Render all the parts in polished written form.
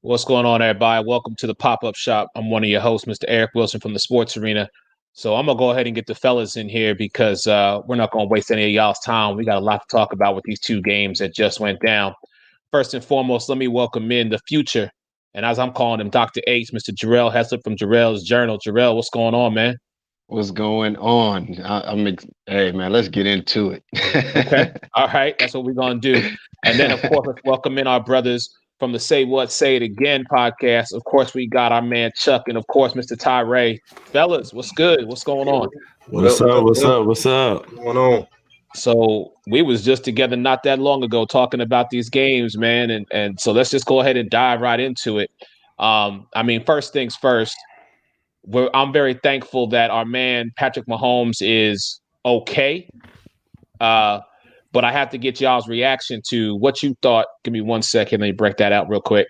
What's going on, everybody? Welcome to the pop up shop. I'm one of your hosts, Mr. Eric Wilson from the Sports Arena. So I'm gonna go ahead and get the fellas in here because we're not gonna waste any of y'all's time. We got a lot to talk about with these two games that just went down. First and foremost, let me welcome in the future, and as I'm calling him, Dr. H, Mr. Jarrell Heslop from Jarrell's Journal. Jarrell, what's going on, man? What's going on? Hey man, let's get into Okay, it. all right, that's what we're gonna do. And then, of course, let's welcome in our brothers from the Say What, Say It Again podcast. Of course, we got our man Chuck, and of course, Mr. Tyree. Fellas, what's good? What's going on? What up? What up? What's What up? up? What's up? What's going on? So we was just together not that long ago talking about these games, man, and so let's just go ahead and dive right into it. I mean, first things first, I'm very thankful that our man Patrick Mahomes is okay. Uh, but I have to get y'all's reaction to what you thought. Give me 1 second. Let me break that out real quick.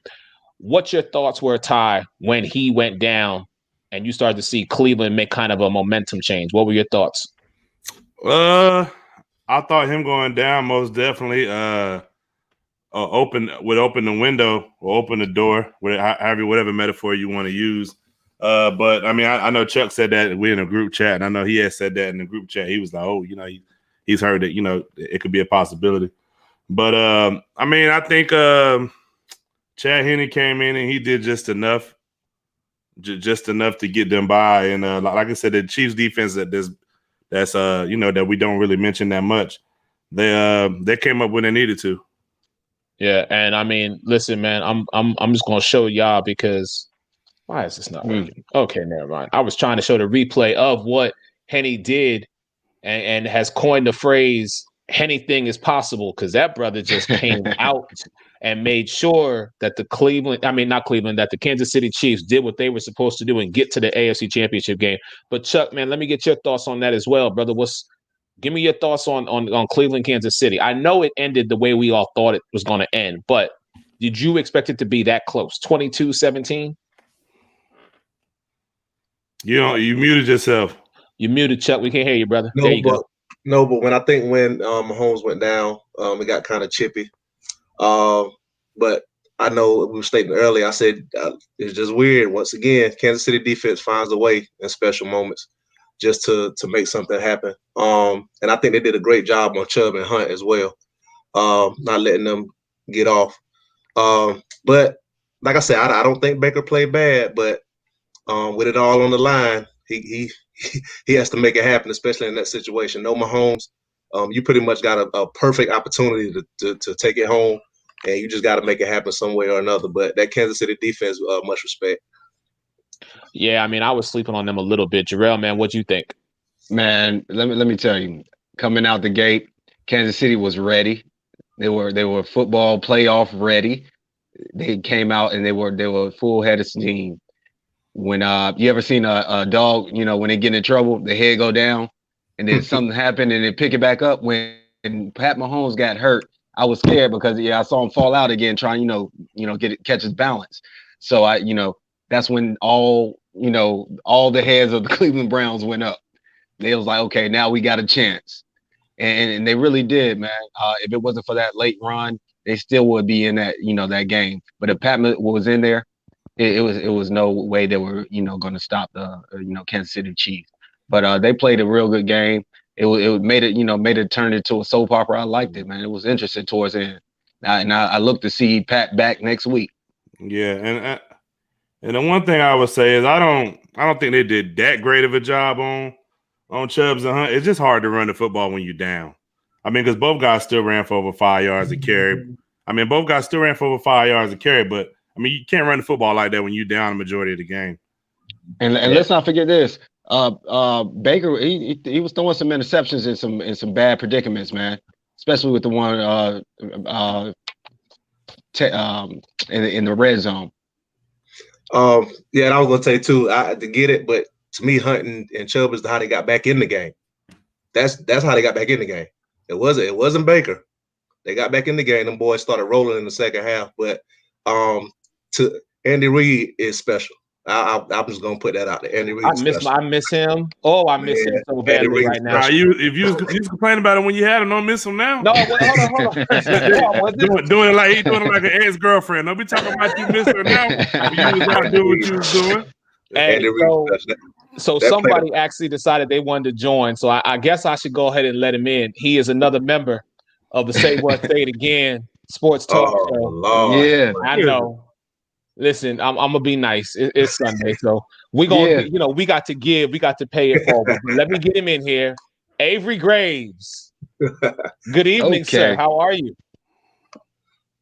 What your thoughts were, Ty, when he went down and you started to see Cleveland make kind of a momentum change? What were your thoughts? I thought him going down most definitely open the window or open the door, whatever metaphor you want to use. But I mean, I know Chuck said that we're in a group chat, and I know he had said that in the group chat. He was like, "Oh, he's heard that it could be a possibility." But I mean, I think Chad Henne came in and he did just enough, just enough to get them by. And like I said, the Chiefs defense that we don't really mention that much. They came up when they needed to. Yeah, and I mean, listen, man, I'm just gonna show y'all because why is this not working? Okay, never mind. I was trying to show the replay of what Henne did and has coined the phrase anything is possible because that brother just came out and made sure that that the Kansas City Chiefs did what they were supposed to do and get to the AFC Championship game. But Chuck, man, let me get your thoughts on that as well, brother. Give me your thoughts on Cleveland, Kansas City. I know it ended the way we all thought it was going to end, but did you expect it to be that close? 22-17? You muted yourself. You muted, Chuck. We can't hear you, brother. No, there you but go. no, but when Mahomes went down, it got kind of chippy. But I know we were stating earlier. I said it's just weird. Once again, Kansas City defense finds a way in special moments just to make something happen. And I think they did a great job on Chubb and Hunt as well, not letting them get off. But like I said, I don't think Baker played bad, but with it all on the line, he has to make it happen, especially in that situation. No Mahomes, you pretty much got a perfect opportunity to take it home, and you just got to make it happen some way or another. But that Kansas City defense, much respect. Yeah, I mean, I was sleeping on them a little bit. Jarrell, man, what'd you think? Man, let me tell you, coming out the gate, Kansas City was ready. They were football playoff ready. They came out and they were full head of steam. When you ever seen a dog, when they get in trouble, the head go down, and then something happened and they pick it back up. When Pat Mahomes got hurt, I was scared because I saw him fall out again, trying catch his balance. So that's when all the heads of the Cleveland Browns went up. They was like, okay, now we got a chance, and they really did, man. If it wasn't for that late run, they still would be in that game. But if Pat was in there, it was no way they were going to stop the Kansas City Chiefs. But they played a real good game. It made it turn into a soap opera. I liked it, man. It was interesting towards the end. And I look to see Pat back next week. Yeah, and the one thing I would say is I don't think they did that great of a job on Chubbs and Hunt. It's just hard to run the football when you're down. I mean, because both guys still ran for over 5 yards a carry. Both guys still ran for over 5 yards a carry, but I mean, you can't run the football like that when you're down the majority of the game. And let's not forget this. Baker, he was throwing some interceptions in some bad predicaments, man. Especially with the one in the red zone. Yeah, and I was gonna say too, to get it, but to me, Hunt and Chubb is how they got back in the game. That's how they got back in the game. It wasn't Baker. They got back in the game. Them boys started rolling in the second half, but to Andy Reid is special. I'm just gonna put that out there. Andy Reid. I miss him. Oh, I miss him so badly right now. If you was complaining about it when you had him, don't miss him now. No, hold on. doing like an ex-girlfriend. Don't be talking about you miss her now. You was out doing what you was doing. Hey, so somebody actually decided they wanted to join. So I guess I should go ahead and let him in. He is another member of the Say What Say It Again Sports Talk Show. Lord. Yeah, I know. Listen, I'm gonna be nice. It's Sunday, so we gonna, we got to give, we got to pay it forward. But let me get him in here. Avery Graves. Good evening, sir. How are you?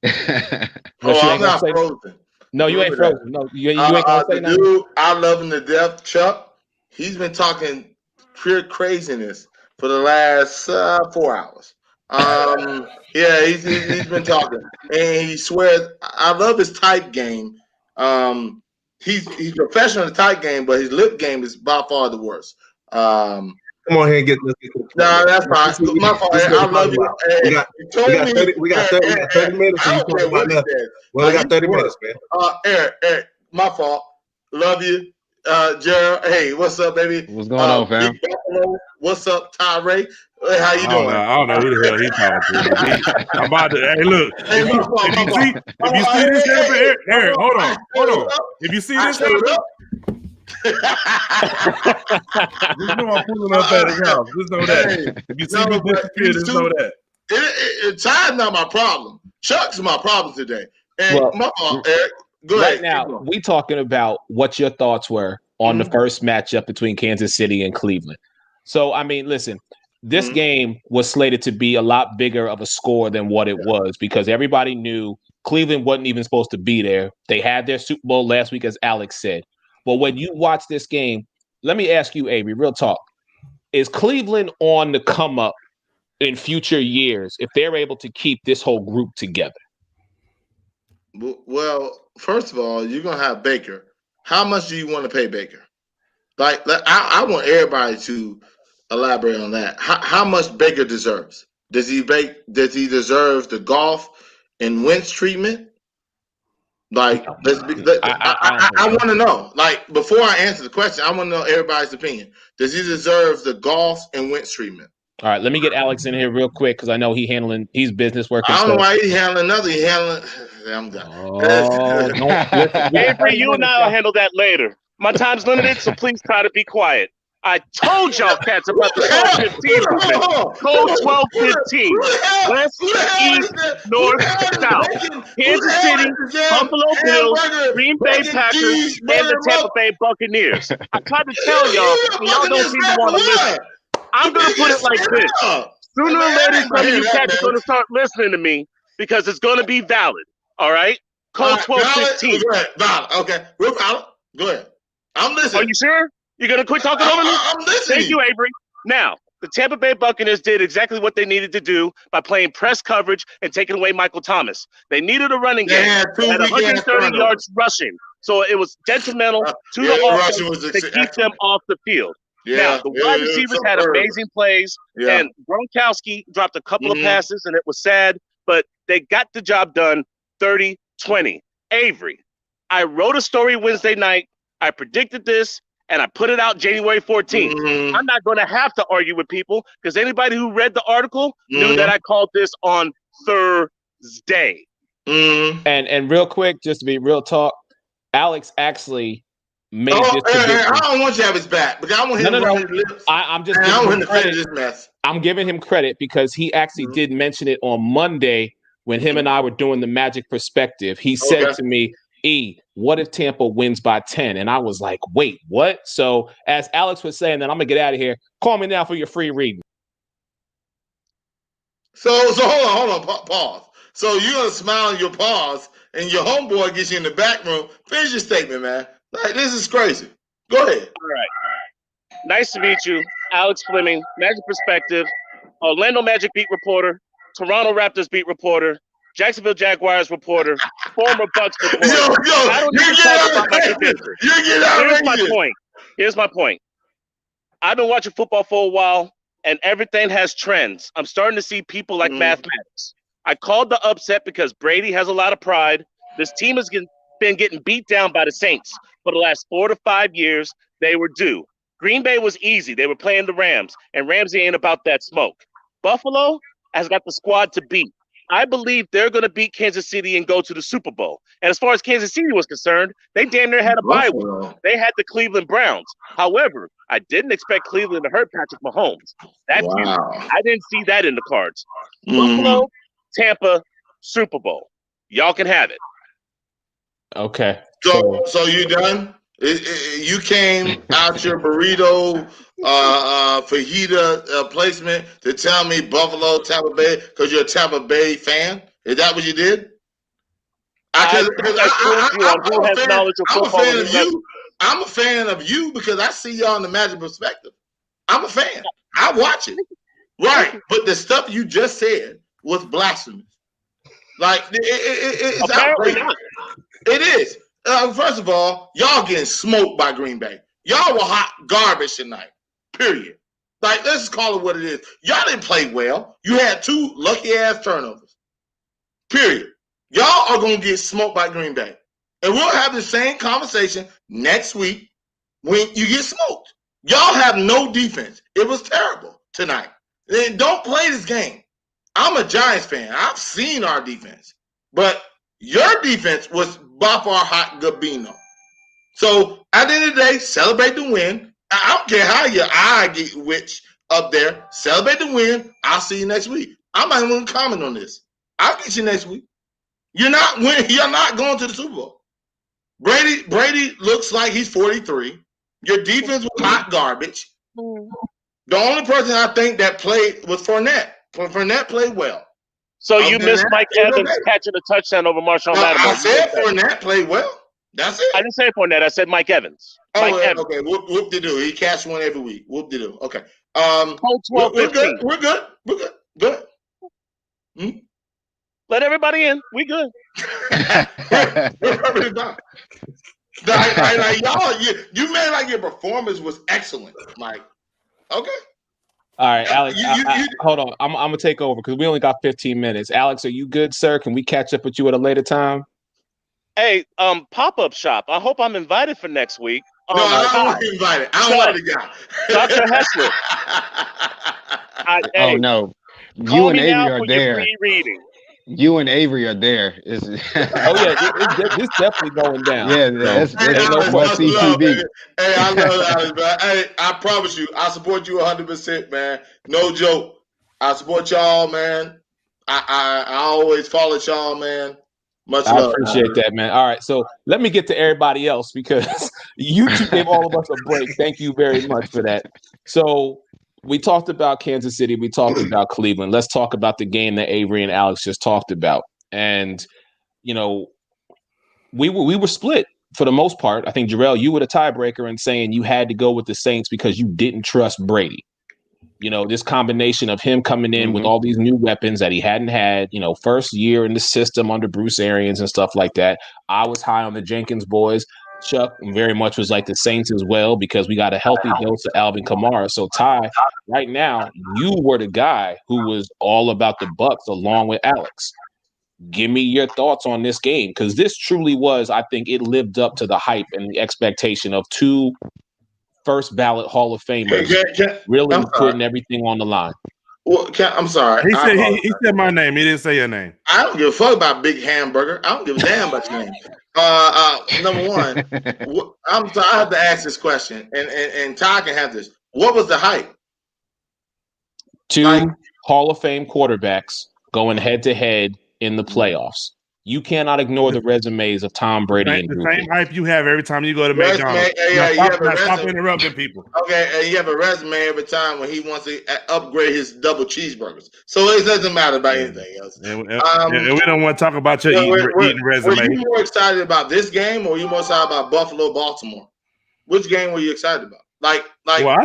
I'm not frozen. No, you ain't frozen. No, you ain't gonna say nothing. Dude, I love him to death, Chuck. He's been talking pure craziness for the last 4 hours. Yeah, he's been talking, and he swears. I love his type game. He's professional in the tight game, but his lip game is by far the worst. Come on here and get this. No, that's fine. My fault. I love you. We got 30 minutes. Well, we got 30 minutes, man. Eric, my fault. Love you. Gerald, hey, what's up, baby? What's going on, fam? What's up, Tyree? Hey, how you doing? I don't know who the hell he's talking to. I'm about to. Hey, look. If you see this, Eric, hold on. If you see this, just know I'm pulling up at his house. Just know that. If you see me disappear, just know that. Time's not my problem. Chuck's my problem today. And my fault, Eric. Go ahead. Right now, we talking about what your thoughts were on the first matchup between Kansas City and Cleveland. So, I mean, listen, this game was slated to be a lot bigger of a score than what it was because everybody knew Cleveland wasn't even supposed to be there. They had their Super Bowl last week, as Alex said. But when you watch this game, let me ask you, Avery, real talk. Is Cleveland on the come up in future years if they're able to keep this whole group together? Well, first of all, you're going to have Baker. How much do you want to pay Baker? Like I want everybody to elaborate on that. How much Baker deserves? Does he deserve the Goff and Wentz treatment? Like, I want to know. Like, before I answer the question, I want to know everybody's opinion. Does he deserve the Goff and Wentz treatment? All right, let me get Alex in here real quick because I know he's business working. I don't know why he's handling nothing. I'm done. Avery, you and I will handle that later. My time's limited, so please try to be quiet. I told y'all cats about the 12-15 movement. Code 12-15. West, east, north, south. Kansas City, Buffalo Bills, Green Bay Packers, and the Tampa Bay Buccaneers. I tried to tell y'all, and y'all don't seem to want to listen. I'm going to put it like this. Sooner or later, some of you cats are going to start listening to me because it's going to be valid. All right? Code 12-15. Valid. Okay. We're valid. Go ahead. I'm listening. Are you sure? You're going to quit talking over me? I'm listening. Thank you, Avery. Now, the Tampa Bay Buccaneers did exactly what they needed to do by playing press coverage and taking away Michael Thomas. They needed a running game. They had 130 yards rushing. So it was detrimental to the offense to keep them off the field. Now, the wide receivers had amazing plays, and Gronkowski dropped a couple of passes, and it was sad, but they got the job done 30-20. Avery, I wrote a story Wednesday night. I predicted this, and I put it out January 14th. I'm not going to have to argue with people because anybody who read the article knew that I called this on Thursday. And real quick, just to be real talk, Alex actually made this prediction. I don't want you to have his back, but I want him to run his lips. I'm just giving him credit. This mess. I'm giving him credit because he actually did mention it on Monday when him and I were doing the Magic Perspective. He said to me, what if Tampa wins by 10? And I was like, wait, what? So as Alex was saying that, I'm going to get out of here. Call me now for your free reading. So hold on, pause. So you're going to smile in your pause and your homeboy gets you in the back room. Finish your statement, man. Like, this is crazy. Go ahead. All right. Nice to meet you. Alex Fleming, Magic Perspective, Orlando Magic beat reporter, Toronto Raptors beat reporter, Jacksonville Jaguars reporter, former Bucks reporter. I don't need to talk about my credentials. Here's my point. I've been watching football for a while, and everything has trends. I'm starting to see people like mathematics. I called the upset because Brady has a lot of pride. This team has been getting beat down by the Saints. for the last 4 to 5 years, they were due. Green Bay was easy. They were playing the Rams, and Ramsey ain't about that smoke. Buffalo has got the squad to beat. I believe they're going to beat Kansas City and go to the Super Bowl. And as far as Kansas City was concerned, they damn near had a bye week. They had the Cleveland Browns. However, I didn't expect Cleveland to hurt Patrick Mahomes. I didn't see that in the cards. Buffalo, Tampa, Super Bowl. Y'all can have it. Okay. So you done? You came out your burrito fajita placement to tell me Buffalo, Tampa Bay, because you're a Tampa Bay fan? Is that what you did? I'm a fan of you because I see y'all in the Magic perspective. I'm a fan. I watch it. Right. But the stuff you just said was blasphemous. Like, it's outrageous. It is. First of all, y'all getting smoked by Green Bay. Y'all were hot garbage tonight. Period. Like, let's just call it what it is. Y'all didn't play well. You had 2 lucky-ass turnovers. Period. Y'all are going to get smoked by Green Bay. And we'll have the same conversation next week when you get smoked. Y'all have no defense. It was terrible tonight. Then don't play this game. I'm a Giants fan. I've seen our defense. But your defense was by far hot Gabino. So at the end of the day, celebrate the win. I don't care how your eye get witch up there. Celebrate the win. I'll see you next week. I'm not even going to comment on this. I'll get you next week. You're not winning. You're not going to the Super Bowl. Brady looks like he's 43. Your defense was hot garbage. The only person I think that played was Fournette. Fournette played well. So you missed Mike Evans catching a touchdown over Marshawn Lattimore. I said Fournette played well. That's it. I didn't say Fournette. I said Mike Evans. Evans. Okay. Whoop-de-doo. He catch one every week. Whoop-de-doo. Okay. 12, we're good. We're good. We're good. Good. Hmm? Let everybody in. We good. We're done. Like y'all, you made like your performance was excellent. Like, okay. All right, Alex. Hold on. I'm gonna take over because we only got 15 minutes. Alex, are you good, sir? Can we catch up with you at a later time? Hey, pop-up shop. I hope I'm invited for next week. No, I don't want to be invited. I don't want to go. Dr. Hessler. Oh no, you and Avery are there. Reading. You and Avery are there. Oh yeah, this definitely going down. Yeah, that's CTV. Hey, I love Alex, man. Hey, I promise you, I support you 100%, man. No joke. I support y'all, man. I always follow y'all, man. Much love. I appreciate that, man. All right, so let me get to everybody else because you two gave all of us a break. Thank you very much for that. So we talked about Kansas City. We talked about Cleveland. Let's talk about the game that Avery and Alex just talked about. And, you know, we were split for the most part. I think, Jarrell, you were the tiebreaker in saying you had to go with the Saints because you didn't trust Brady. You know, this combination of him coming in with all these new weapons that he hadn't had, you know, first year in the system under Bruce Arians and stuff like that. I was high on the Jenkins boys. Chuck very much was like the Saints as well because we got a healthy dose of Alvin Kamara. So, Ty, right now, you were the guy who was all about the Bucs along with Alex. Give me your thoughts on this game because this truly was, I think, it lived up to the hype and the expectation of 2 first ballot Hall of Famers really putting everything on the line. Well, I'm sorry. He said my name. He didn't say your name. I don't give a fuck about Big Hamburger. I don't give a damn about your name. Number one, I'm sorry. I have to ask this question, and Ty can have this. What was the hype? 2 Hall of Fame quarterbacks going head to head in the playoffs. You cannot ignore the resumes of Tom Brady and the same hype you have every time you go to McDonald's. Stop interrupting people. Okay, and you have a resume every time when he wants to upgrade his double cheeseburgers. So it doesn't matter about anything else. And we don't want to talk about your eating resume. Were you more excited about this game, or were you more excited about Buffalo, Baltimore? Which game were you excited about? Well,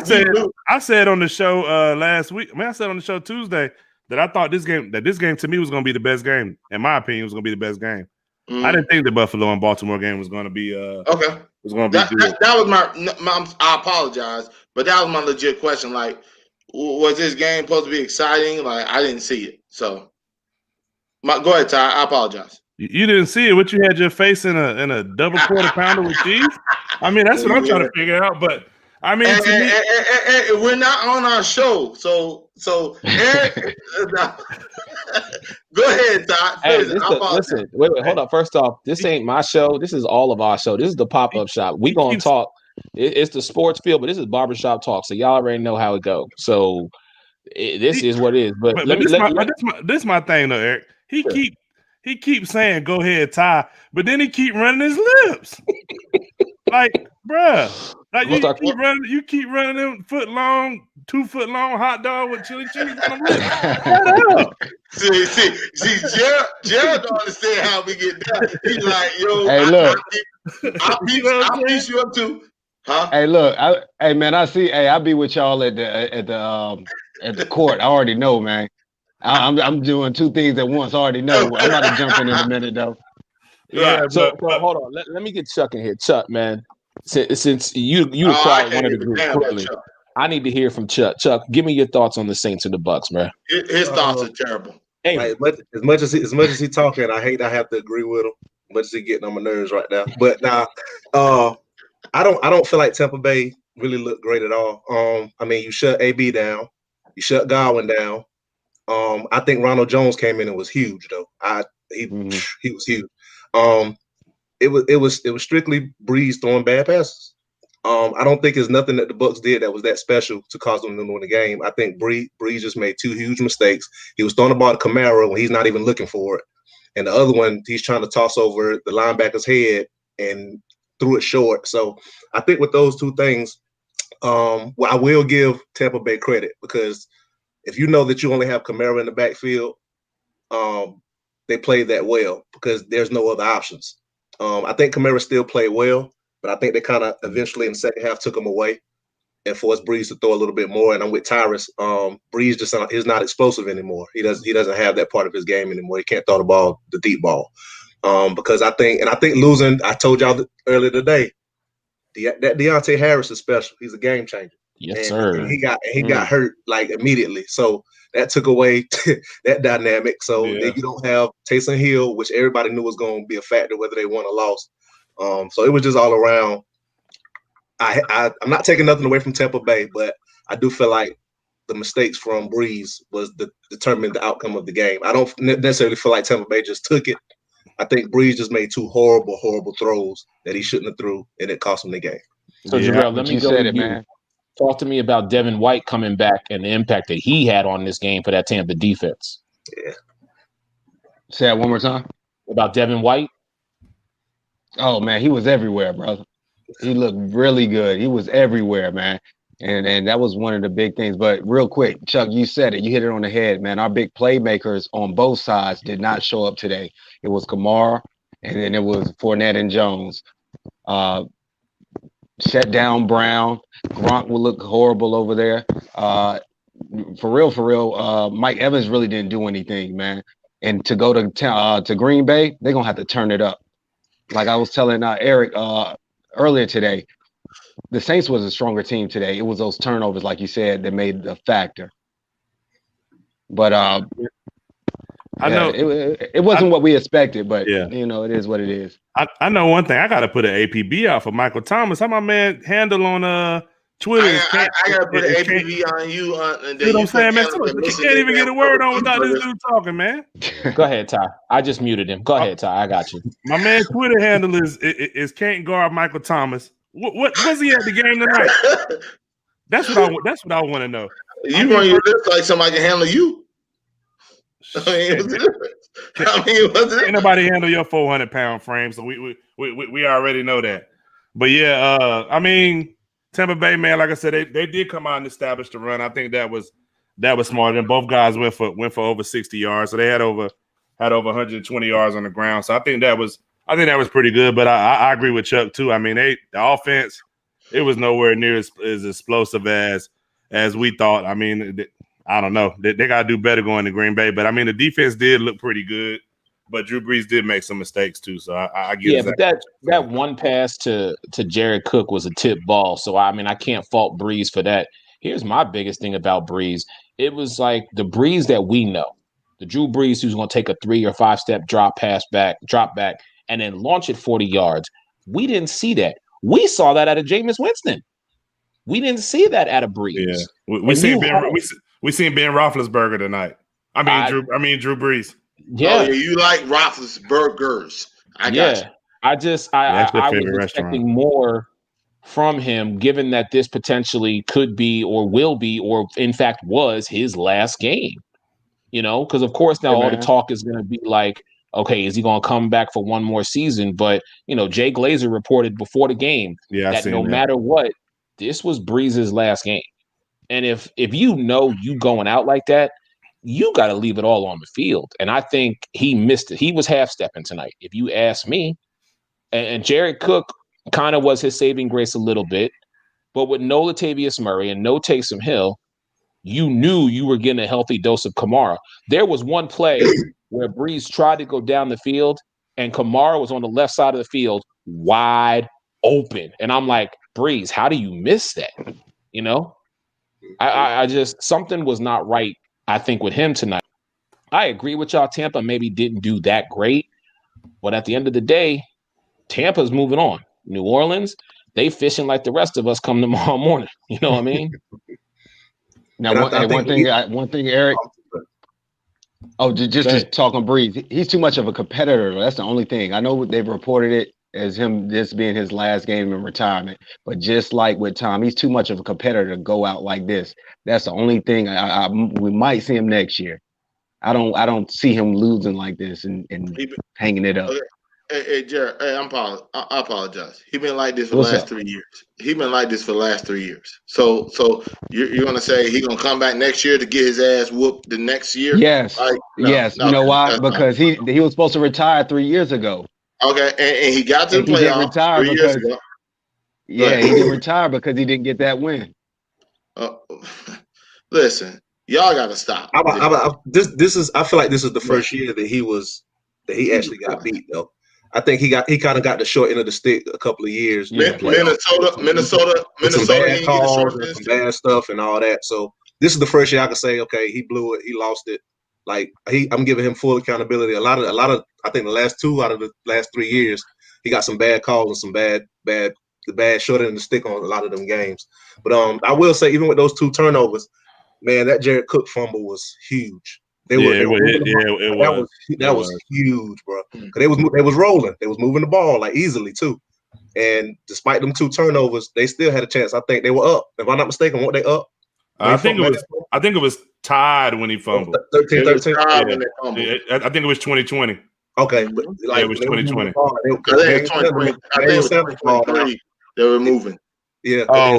I said on the show last week. I said on the show Tuesday that I thought this game to me was going to be the best game. In my opinion, was going to be the best game. I didn't think the Buffalo and Baltimore game was going to be okay. Was going to be good. That was my. I apologize, but that was my legit question. Like, was this game supposed to be exciting? Like, I didn't see it. So, go ahead, Ty. I apologize. You didn't see it. What, you had your face in a double quarter pounder with cheese? I mean, that's what I'm trying to figure out. But I mean, and we're not on our show, so Eric, go ahead, Todd. Hey, listen, wait, hold up. First off, this ain't my show. This is all of our show. This is the pop-up shop. We gonna talk. It's the sports field, but this is barbershop talk. So y'all already know how it goes. So this is what it is. But this my thing though, Eric. He keeps saying, "Go ahead, Ty," but then he keep running his lips. Like, bruh, like you keep running them 2 foot long hot dog with chili cheese on them lips. Shut up. See, Gerald don't understand how we get down. He's like, yo, hey, look, I'll piece you up too. Huh? Hey, look, I be with y'all at the court. I already know, man. I'm doing 2 things at once. I already know. I'm about to jump in a minute, though. Yeah. So hold on. Let me get Chuck in here. Chuck, man. Since you acquired one of the group quickly, I need to hear from Chuck. Chuck, give me your thoughts on the Saints and the Bucks, man. His thoughts are terrible. Hey, as much as he talking, I have to agree with him. As much as he getting on my nerves right now. But now, I don't feel like Tampa Bay really looked great at all. I mean, you shut AB down, you shut Godwin down. I think Ronald Jones came in and was huge though. He was huge. It was strictly Breeze throwing bad passes. I don't think there's nothing that the Bucs did that was that special to cause them to win the game. I think Breeze just made 2 huge mistakes. He was throwing the ball to Kamara when he's not even looking for it, and the other one he's trying to toss over the linebacker's head and threw it short. So I think with those 2 things, I will give Tampa Bay credit, because if you know that you only have Kamara in the backfield, they played that well because there's no other options. I think Kamara still played well, but I think they kind of eventually in the second half took him away and forced Breeze to throw a little bit more. And I'm with Tyrus. Breeze just is not explosive anymore. He doesn't have that part of his game anymore. He can't throw the deep ball. Because I think losing, I told y'all earlier today, that Deontay Harris is special. He's a game changer. Yes, sir. And he got hurt like immediately. So that took away that dynamic. So then you don't have Taysom Hill, which everybody knew was going to be a factor whether they won or lost. So it was just all around. I'm not taking nothing away from Tampa Bay, but I do feel like the mistakes from Breeze was determined the outcome of the game. I don't necessarily feel like Tampa Bay just took it. I think Breeze just made 2 horrible, horrible throws that he shouldn't have threw, and it cost him the game. So, Jarrell, let me go with you. Man. Talk to me about Devin White coming back and the impact that he had on this game for that Tampa defense. Yeah. Say that one more time. About Devin White? Oh, man, he was everywhere, brother. He looked really good. He was everywhere, man. And that was one of the big things. But real quick, Chuck, you said it. You hit it on the head, man. Our big playmakers on both sides did not show up today. It was Kamara, and then it was Fournette and Jones. Shut down Brown. Gronk will look horrible over there. For real, Mike Evans really didn't do anything, man. And to go to Green Bay, they're going to have to turn it up. Like I was telling Eric earlier today, the Saints was a stronger team today. It was those turnovers, like you said, that made the factor. But I know it wasn't what we expected, but you know, it is what it is. I know one thing. I got to put an APB out for Michael Thomas. How my man handle on Twitter? I got to put an APB on you. You know what I'm saying, man? You can't even get a word on without this dude talking, man. Go ahead, Ty. I just muted him. Go ahead, Ty. I got you. My man Twitter handle is can't guard Michael Thomas. What was he at the game tonight? That's what I want to know. You want your lips like somebody can handle you? Ain't nobody handle your 400-pound frame, so we already know that. But I mean, Tampa Bay, man, like I said, they did come out and establish the run. I think that was smart. And both guys went for over 60 yards, so they had over 120 yards on the ground. So I think that was pretty good. But I agree with Chuck too. I mean, the offense, it was nowhere near as explosive as we thought. I mean, I don't know. They got to do better going to Green Bay. But I mean, the defense did look pretty good. But Drew Brees did make some mistakes too. So I get it. Yeah, but that one pass to Jared Cook was a tip ball. So I mean, I can't fault Brees for that. Here's my biggest thing about Brees. It was like the Brees that we know, the Drew Brees who's going to take a 3 or 5 step drop back, and then launch it 40 yards. We didn't see that. We saw that out of Jameis Winston. We didn't see that out of Breeze. Yeah, we seen Ben Roethlisberger tonight. I mean Drew Brees. Yeah, you like Roethlisbergers. I got you. I was expecting more from him, given that this potentially could be or will be or in fact was his last game. Because of course now all the talk is going to be like, okay, is he going to come back for one more season? But Jay Glazer reported before the game that no matter what, this was Breeze's last game. And if you going out like that, you got to leave it all on the field. And I think he missed it. He was half-stepping tonight, if you ask me. And Jared Cook kind of was his saving grace a little bit. But with no Latavius Murray and no Taysom Hill, you knew you were getting a healthy dose of Kamara. There was one play where Breeze tried to go down the field, and Kamara was on the left side of the field, wide open. And I'm like, Breeze, how do you miss that? I just, something was not right, I think, with him tonight. I agree with y'all. Tampa maybe didn't do that great, but at the end of the day, Tampa's moving on. New Orleans, they fishing like the rest of us come tomorrow morning. You know what I mean? Now, one thing, Eric. Oh, just to talk on Breeze, he's too much of a competitor. That's the only thing. I know they've reported it as him this being his last game in retirement, but just like with Tom, he's too much of a competitor to go out like this. That's the only thing. We might see him next year. I don't see him losing like this and hanging it up. Hey, Jared, I apologize. He's been like this for the last 3 years. He's been like this for the last 3 years. So you're going to say he's going to come back next year to get his ass whooped the next year? Yes. Yes. You know why? Because he was supposed to retire 3 years ago. Okay. And he got to the playoffs 3 years ago. Yeah, he didn't retire because he didn't get that win. Listen, y'all got to stop. I feel like this is the first year that he actually got beat, though. I think he kind of got the short end of the stick a couple of years. Minnesota, some bad calls and some bad stuff and all that. So this is the first year I can say, okay, he blew it, he lost it. Like I'm giving him full accountability. A lot of I think the last 2 out of the last 3 years, he got some bad calls and some bad short end of the stick on a lot of them games. But I will say, even with those 2 turnovers, man, that Jared Cook fumble was huge. That was huge, bro. They was rolling. They was moving the ball like easily too. And despite them 2 turnovers, they still had a chance. I think they were up. If I'm not mistaken, weren't they up? I think it was tied when he fumbled. 13. I think it was 2020. Okay, but it was 2020. I think it was 2023. They were moving. Yeah. Yeah.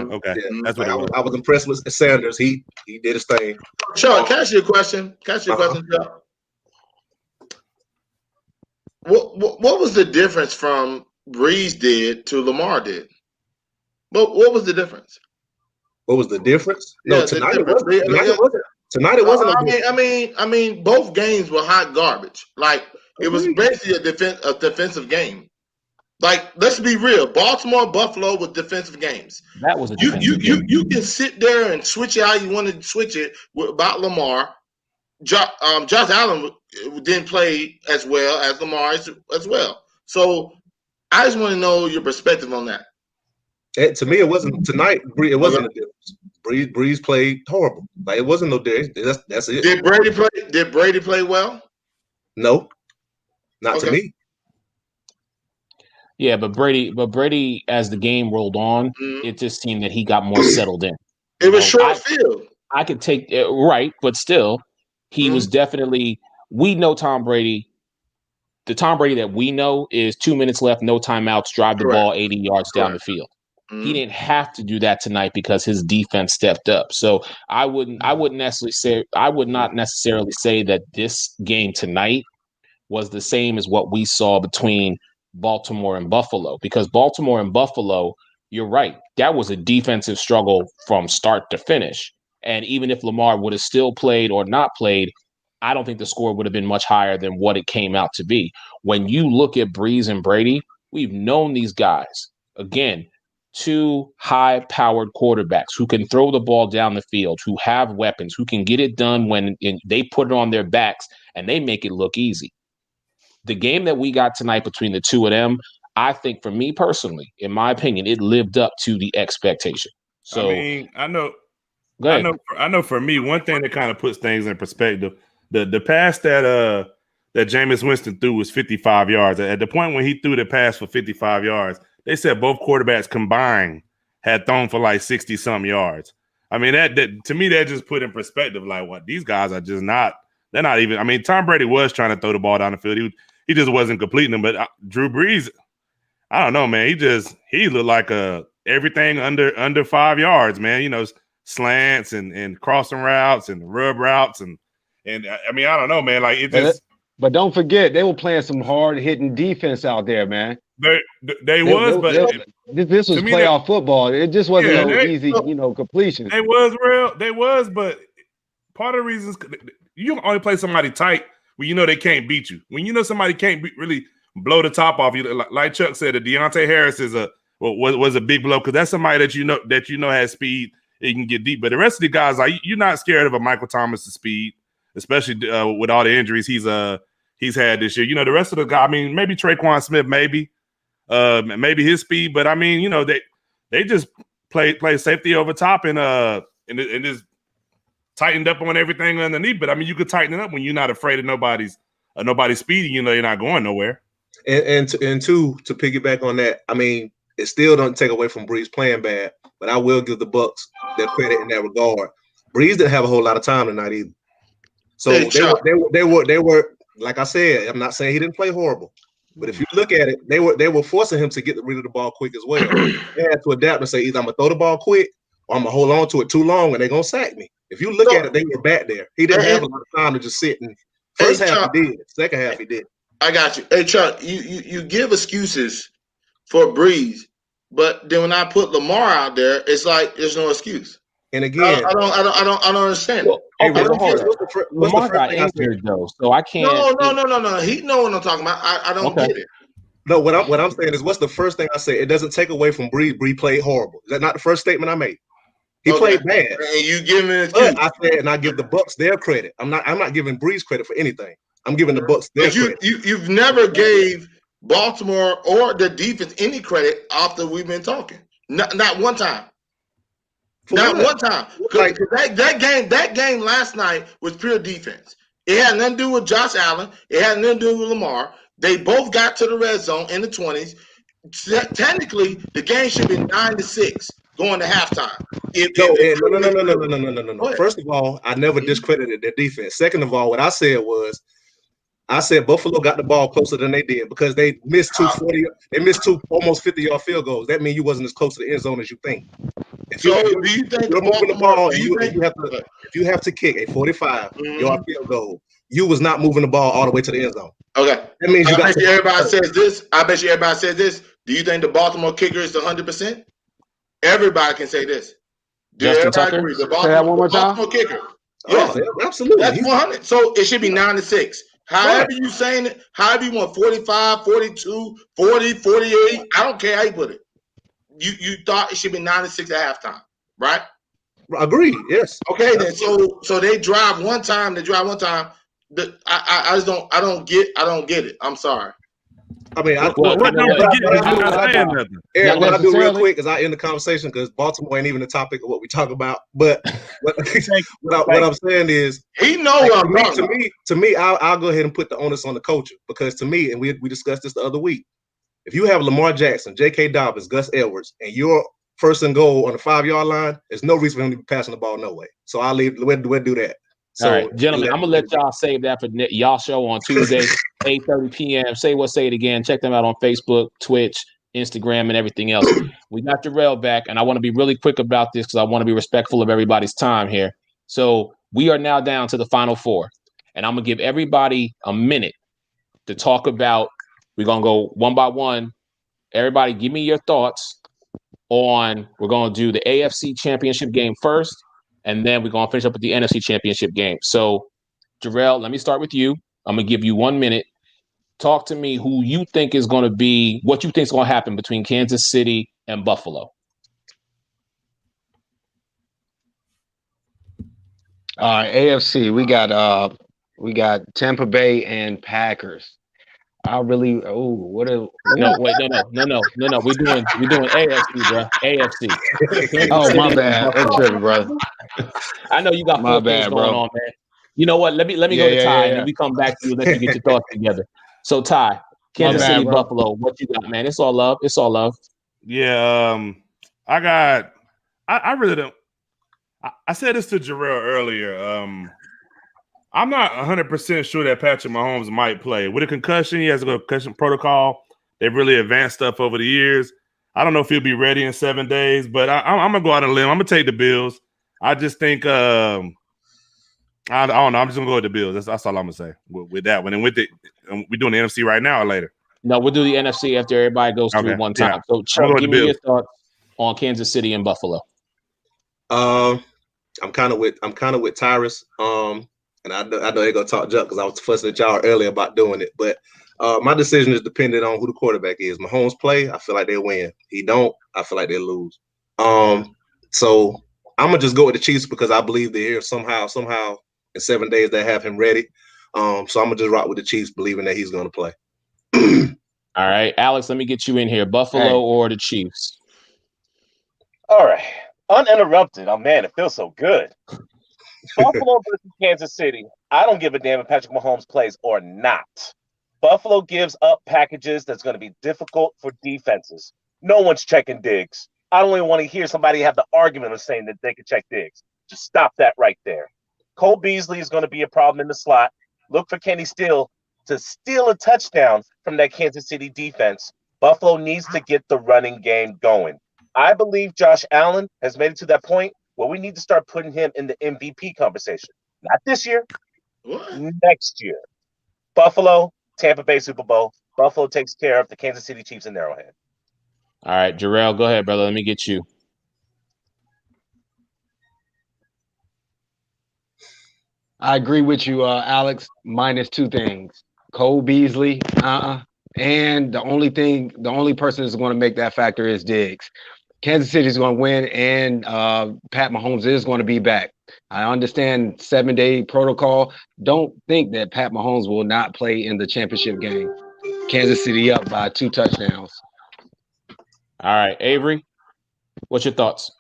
Okay. Yeah. That's what I was impressed with Sanders. He did his thing. Sean, can I ask you a question? Sean? What was the difference from Breeze did to Lamar did? What was the difference? What was the difference? No, tonight it wasn't. Tonight it wasn't. I mean, both games were hot garbage. Like it was basically a defensive game. Like, let's be real. Baltimore, Buffalo was defensive games. That was a you can sit there and switch it how you wanted to switch it about Lamar. Josh Allen didn't play as well as Lamar as well. So I just want to know your perspective on that. To me, it wasn't tonight. It wasn't a difference. Breeze played horrible. Like it wasn't no difference. That's it. Did Brady play well? No, not to me. Yeah, but Brady, as the game rolled on, it just seemed that he got more settled in. It was short field. I could take it right, but still, he was definitely. We know Tom Brady. The Tom Brady that we know is 2 minutes left, no timeouts, drive the ball 80 yards down the field. He didn't have to do that tonight because his defense stepped up. So I would not necessarily say that this game tonight was the same as what we saw between Baltimore and Buffalo, because Baltimore and Buffalo, you're right, that was a defensive struggle from start to finish. And even if Lamar would have still played or not played, I don't think the score would have been much higher than what it came out to be. When you look at Breeze and Brady, we've known these guys. Again, 2 high-powered quarterbacks who can throw the ball down the field, who have weapons, who can get it done when they put it on their backs and they make it look easy. the game that we got tonight between the two of them, I think for me personally, in my opinion, it lived up to the expectation. So I mean, I know for me, one thing that kind of puts things in perspective, the pass that Jameis Winston threw was 55 yards. At the point when he threw the pass for 55 yards, they said both quarterbacks combined had thrown for like 60-some yards. I mean, that to me, that just put in perspective, like, what, these guys are just not, they're not even, I mean, Tom Brady was trying to throw the ball down the field. He just wasn't completing them. But Drew Brees, I don't know, man. He looked like everything under 5 yards, man. You know, slants and crossing routes and rub routes. And I mean, I don't know, man. Like, it just. But don't forget, they were playing some hard-hitting defense out there, man. This was playoff football. It just wasn't easy, completion. They was, but part of the reasons you only play somebody tight when you know they can't beat you. When you know somebody can't really blow the top off you, like Chuck said, Deontay Harris was a big blow because that's somebody that you know has speed. It can get deep, but the rest of the guys, like, you're not scared of a Michael Thomas' speed, especially with all the injuries he's had this year. You know, the rest of the guys, I mean, maybe Traquan Smith, maybe his speed, but I mean, you know, they just play safety over top and just tightened up on everything underneath. But I mean, you could tighten it up when you're not afraid of nobody's speed. You know, you're not going nowhere. And to piggyback on that, I mean, it still don't take away from Brees playing bad, but I will give the Bucs their credit in that regard. Brees didn't have a whole lot of time tonight either, so they were like I said. I'm not saying he didn't play horrible. But if you look at it, they were forcing him to get rid of the ball quick as well. They had to adapt and say, either I'm going to throw the ball quick or I'm going to hold on to it too long and they're going to sack me. If you look at it, they were back there. He didn't have a lot of time to just sit. And first half he did. Second half he did. I got you. Hey, Chuck, you give excuses for Brees, but then when I put Lamar out there, it's like there's no excuse. And again, I don't understand it. Lamar got injured though, so I can't. No. He know what I'm talking about. I don't get it. No, what I'm saying is, what's the first thing I say? It doesn't take away from Brees. Brees played horrible. Is that not the first statement I made? He played bad. And you give him an excuse. I said, and I give the Bucs their credit. I'm not giving Brees credit for anything. I'm giving the Bucs their credit. You've never gave Baltimore or the defense any credit after we've been talking. Not one time. One time. Like, that game last night was pure defense. It had nothing to do with Josh Allen. It had nothing to do with Lamar. They both got to the red zone in the 20s. Technically, the game should be 9-6 going to halftime. No. First of all, I never discredited their defense. Second of all, what I said was, Buffalo got the ball closer than they did because they missed two almost 50-yard field goals. That means you wasn't as close to the end zone as you think. Do you think you're moving the ball and you have to kick a 45-yard field goal, you was not moving the ball all the way to the end zone. Okay. That means I bet you everybody says this. Do you think the Baltimore kicker is 100%? Everybody can say this. Everybody agree? The Baltimore kicker. Yeah, absolutely. That's 100. So it should be 9-6. However you saying it, however you want, 45, 42, 40, 48. I don't care how you put it. You thought it should be 9-6 at halftime, right? Agreed. Yes. Okay, then. So they drive one time. I don't get it. I'm sorry. I mean, what I do real quick is I end the conversation because Baltimore ain't even the topic of what we talk about. But what I'm saying is, he know what to me, I'll go ahead and put the onus on the coach because to me, and we discussed this the other week, if you have Lamar Jackson, J.K. Dobbins, Gus Edwards, and you're first and goal on the 5-yard line, there's no reason for him to be passing the ball no way. So I'll leave. We'll do that. So, all right, gentlemen, I'm gonna let y'all save that for y'all show on Tuesday, 8:30 p.m. Say it again. Check them out on Facebook, Twitch, Instagram, and everything else. We got Darrell back, and I want to be really quick about this because I want to be respectful of everybody's time here. So we are now down to the final four, and I'm gonna give everybody a minute to talk about. We're gonna go one by one. Everybody, give me your thoughts on. We're gonna do the AFC Championship game first. And then we're going to finish up with the NFC Championship game. So, Darrell, let me start with you. I'm going to give you 1 minute. Talk to me who you think is going to be, what you think is going to happen between Kansas City and Buffalo. AFC, we got Tampa Bay and Packers. what a No, wait, no. We're doing AFC, bro. AFC. oh my bad. I'm tripping, brother. I know you got My four things bad, going bro. on, man. You know what? Let me go to Ty, and then we come back to you. Let you get your thoughts together. So, Ty, Kansas City, bro. Buffalo. What you got, man? It's all love. It's all love. Yeah, I really don't. I said this to Jarrell earlier. I'm not 100% sure that Patrick Mahomes might play. With a concussion, he has a concussion protocol. They've really advanced stuff over the years. I don't know if he'll be ready in 7 days, but I'm going to go out on a limb. I'm going to take the Bills. I just think I don't know. I'm just going to go with the Bills. That's all I'm going to say with that one. And we're doing the NFC right now or later? No, we'll do the NFC after everybody goes through one time. Yeah. So, Chuck, give me your thoughts on Kansas City and Buffalo. I'm kind of with Tyrus. And I know they're gonna talk junk because I was fussing at y'all earlier about doing it. But my decision is dependent on who the quarterback is. Mahomes play, I feel like they win. He don't, I feel like they lose. So I'm gonna just go with the Chiefs because I believe they're here somehow in 7 days they have him ready. So I'm gonna just rock with the Chiefs, believing that he's gonna play. All right, Alex, let me get you in here. Buffalo or the Chiefs? All right, uninterrupted. Oh man, it feels so good. Buffalo versus Kansas City. I don't give a damn if Patrick Mahomes plays or not. Buffalo gives up packages that's going to be difficult for defenses. No one's checking Diggs. I don't even want to hear somebody have the argument of saying that they can check Diggs. Just stop that right there. Cole Beasley is going to be a problem in the slot. Look for Kenny Steele to steal a touchdown from that Kansas City defense. Buffalo needs to get the running game going. I believe Josh Allen has made it to that point where we need to start putting him in the MVP conversation. Not this year, next year. Buffalo, Tampa Bay Super Bowl. Buffalo takes care of the Kansas City Chiefs in Arrowhead. All right, Jarrell, go ahead, brother. Let me get you. I agree with you, Alex, minus two things. Cole Beasley, and the only person that's going to make that factor is Diggs. Kansas City is going to win, and Pat Mahomes is going to be back. I understand 7-day protocol. Don't think that Pat Mahomes will not play in the championship game. Kansas City up by 2 touchdowns. All right, Avery, what's your thoughts?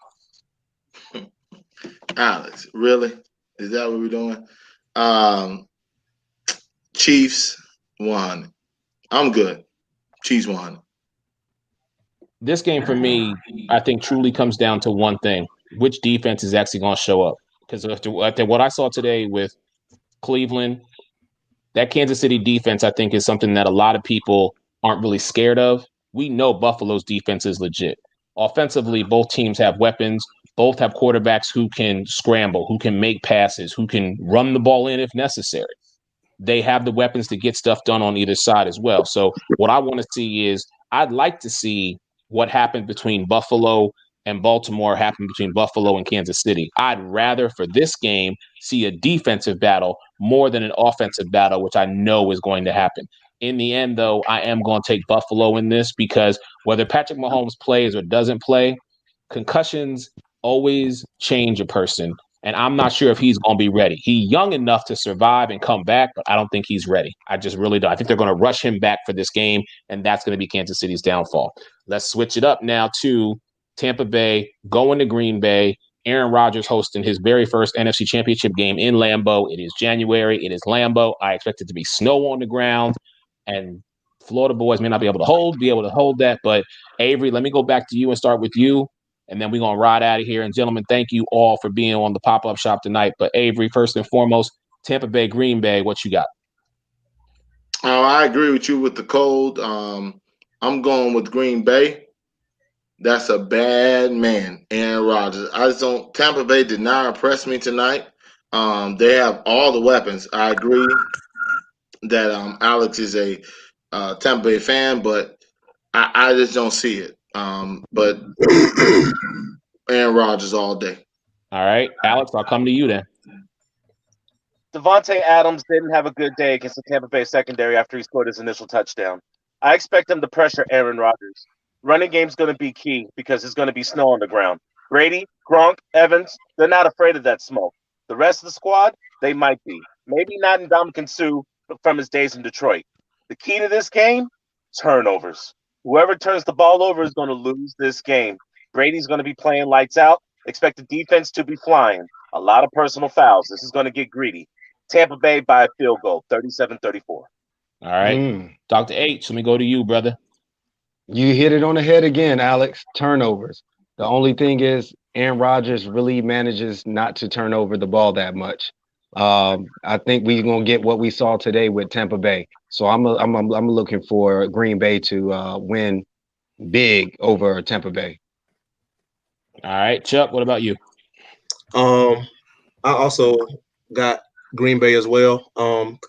Alex, really? Is that what we're doing? Chiefs won. I'm good. Chiefs won. This game for me, I think, truly comes down to one thing: which defense is actually going to show up. Because after what I saw today with Cleveland, that Kansas City defense, I think, is something that a lot of people aren't really scared of. We know Buffalo's defense is legit. Offensively, both teams have weapons. Both have quarterbacks who can scramble, who can make passes, who can run the ball in if necessary. They have the weapons to get stuff done on either side as well. So what I want to see is I'd like to see what happened between Buffalo and Baltimore happen between Buffalo and Kansas City. I'd rather for this game see a defensive battle more than an offensive battle, which I know is going to happen. In the end, though, I am going to take Buffalo in this because whether Patrick Mahomes plays or doesn't play, concussions always change a person. And I'm not sure if he's going to be ready. He's young enough to survive and come back, but I don't think he's ready. I just really don't. I think they're going to rush him back for this game, and that's going to be Kansas City's downfall. Let's switch it up now to Tampa Bay going to Green Bay. Aaron Rodgers hosting his very first NFC Championship game in Lambeau. It is January. It is Lambeau. I expect it to be snow on the ground, and Florida boys may not be able to hold that. But Avery, let me go back to you and start with you. And then we're going to ride out of here. And gentlemen, thank you all for being on the pop-up shop tonight. But Avery, first and foremost, Tampa Bay, Green Bay, what you got? I agree with you with the cold. I'm going with Green Bay. That's a bad man, Aaron Rodgers. Tampa Bay did not impress me tonight. They have all the weapons. I agree that Alex is a Tampa Bay fan, but I just don't see it. But Aaron Rodgers all day. All right, Alex, I'll come to you then. Devontae Adams didn't have a good day against the Tampa Bay secondary after he scored his initial touchdown. I expect him to pressure Aaron Rodgers. Running game's going to be key because it's going to be snow on the ground. Brady, Gronk, Evans, they're not afraid of that smoke. The rest of the squad, they might be. Maybe not in Ndamukong Suh from his days in Detroit. The key to this game, turnovers. Whoever turns the ball over is going to lose this game. Brady's going to be playing lights out. Expect the defense to be flying. A lot of personal fouls. This is going to get greedy. Tampa Bay by a field goal, 37-34. All right. Dr. H, let me go to you, brother. You hit it on the head again, Alex. Turnovers. The only thing is Aaron Rodgers really manages not to turn over the ball that much. I think we're gonna get what we saw today with Tampa Bay. So I'm looking for Green Bay to win big over Tampa Bay. All right, Chuck. What about you? I also got Green Bay as well.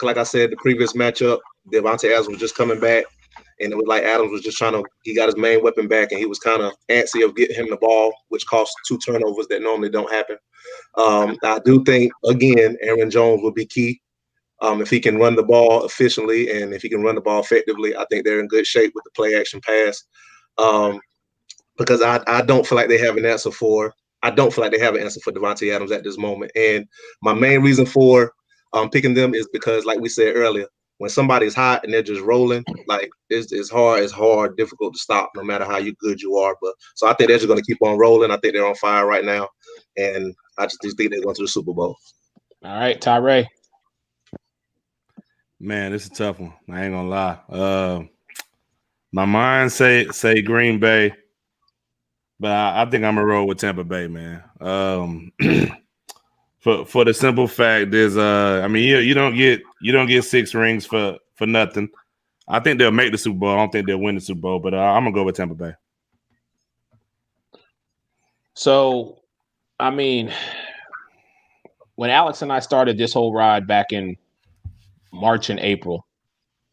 Like I said, the previous matchup, Davante Adams was just coming back, and it was like Adams was just he got his main weapon back, and he was kind of antsy of getting him the ball, which cost 2 turnovers that normally don't happen. I do think, again, Aaron Jones will be key. If he can run the ball efficiently and if he can run the ball effectively, I think they're in good shape with the play action pass. Because I don't feel like they have an answer for Davante Adams at this moment. And my main reason for picking them is because, like we said earlier, when somebody's hot and they're just rolling, like it's hard, difficult to stop no matter how good you are. But so I think they're just going to keep on rolling. I think they're on fire right now, and I just think they're going to the Super Bowl. All right, Tyree. Man, this is a tough one. I ain't gonna lie. My mind say Green Bay, but I think I'm gonna roll with Tampa Bay, man. For the simple fact is, you don't get 6 rings for nothing. I think they'll make the Super Bowl. I don't think they'll win the Super Bowl, but I'm gonna go with Tampa Bay. So, I mean, when Alex and I started this whole ride back in March and April,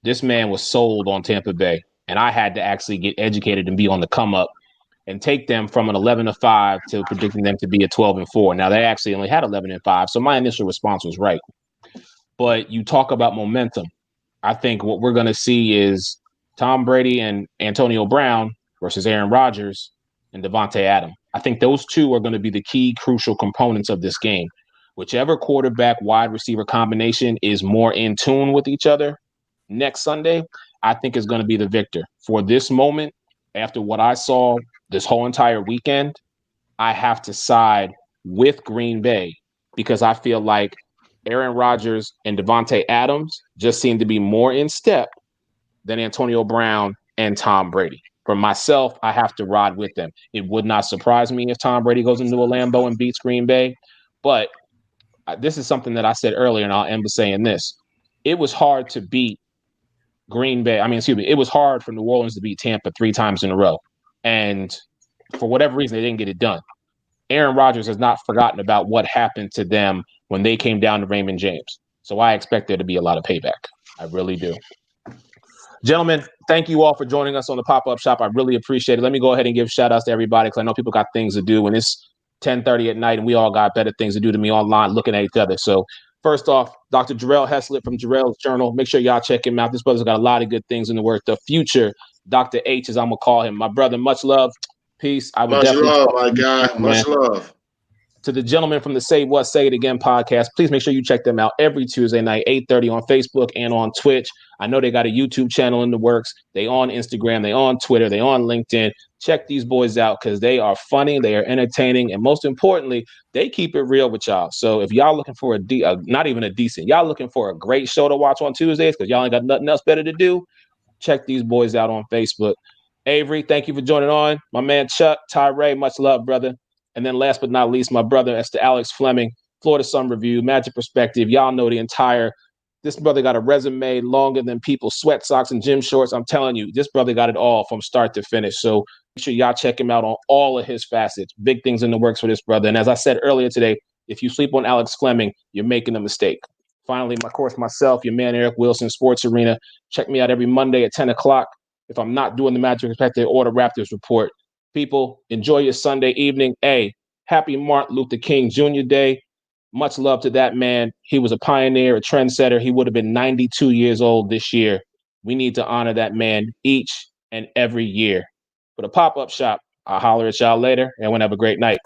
this man was sold on Tampa Bay, and I had to actually get educated and be on the come up and take them from an 11-5 to predicting them to be a 12-4. Now they actually only had 11-5, so my initial response was right. But you talk about momentum. I think what we're going to see is Tom Brady and Antonio Brown versus Aaron Rodgers and Davante Adams. I think those two are going to be the key crucial components of this game. Whichever quarterback wide receiver combination is more in tune with each other next Sunday, I think is going to be the victor. For this moment, after what I saw this whole entire weekend, I have to side with Green Bay because I feel like Aaron Rodgers and Davante Adams just seem to be more in step than Antonio Brown and Tom Brady. For myself, I have to ride with them. It would not surprise me if Tom Brady goes into a Lambeau and beats Green Bay, but this is something that I said earlier, and I'll end with saying this. It was hard to beat Green Bay. It was hard for New Orleans to beat Tampa 3 times in a row. And for whatever reason, they didn't get it done. Aaron Rodgers has not forgotten about what happened to them when they came down to Raymond James. So I expect there to be a lot of payback. I really do. Gentlemen, thank you all for joining us on the Pop-Up Shop. I really appreciate it. Let me go ahead and give shout-outs to everybody because I know people got things to do when it's 10:30 at night, and we all got better things to do than me online looking at each other. So first off, Dr. Jarrell Heslett from Jarrell's Journal. Make sure y'all check him out. This brother's got a lot of good things in the work. The future Dr. H, as I'm going to call him. My brother, much love. Peace. I would much definitely love, my guy. Much love. To the gentleman from the Say What, Say It Again podcast, please make sure you check them out every Tuesday night, 8:30 on Facebook and on Twitch. I know they got a YouTube channel in the works. They on Instagram, they on Twitter, they on LinkedIn. Check these boys out because they are funny, they are entertaining, and most importantly, they keep it real with y'all. So if y'all looking for y'all looking for a great show to watch on Tuesdays because y'all ain't got nothing else better to do, check these boys out on Facebook. Avery, thank you for joining on. My man Chuck, Tyree, much love, brother. And then last but not least, my brother, that's the Alex Fleming, Florida Sun Review, Magic Perspective. Y'all know this brother got a resume longer than people's sweat socks and gym shorts. I'm telling you, this brother got it all from start to finish. So make sure y'all check him out on all of his facets. Big things in the works for this brother. And as I said earlier today, if you sleep on Alex Fleming, you're making a mistake. Finally, myself, your man Eric Wilson, Sports Arena. Check me out every Monday at 10 o'clock. If I'm not doing the Magic Perspective or the Raptors Report. People, enjoy your Sunday evening. Hey, happy Martin Luther King Jr. Day. Much love to that man. He was a pioneer, a trendsetter. He would have been 92 years old this year. We need to honor that man each and every year. For the Pop-Up Shop, I'll holler at y'all later. Everyone have a great night.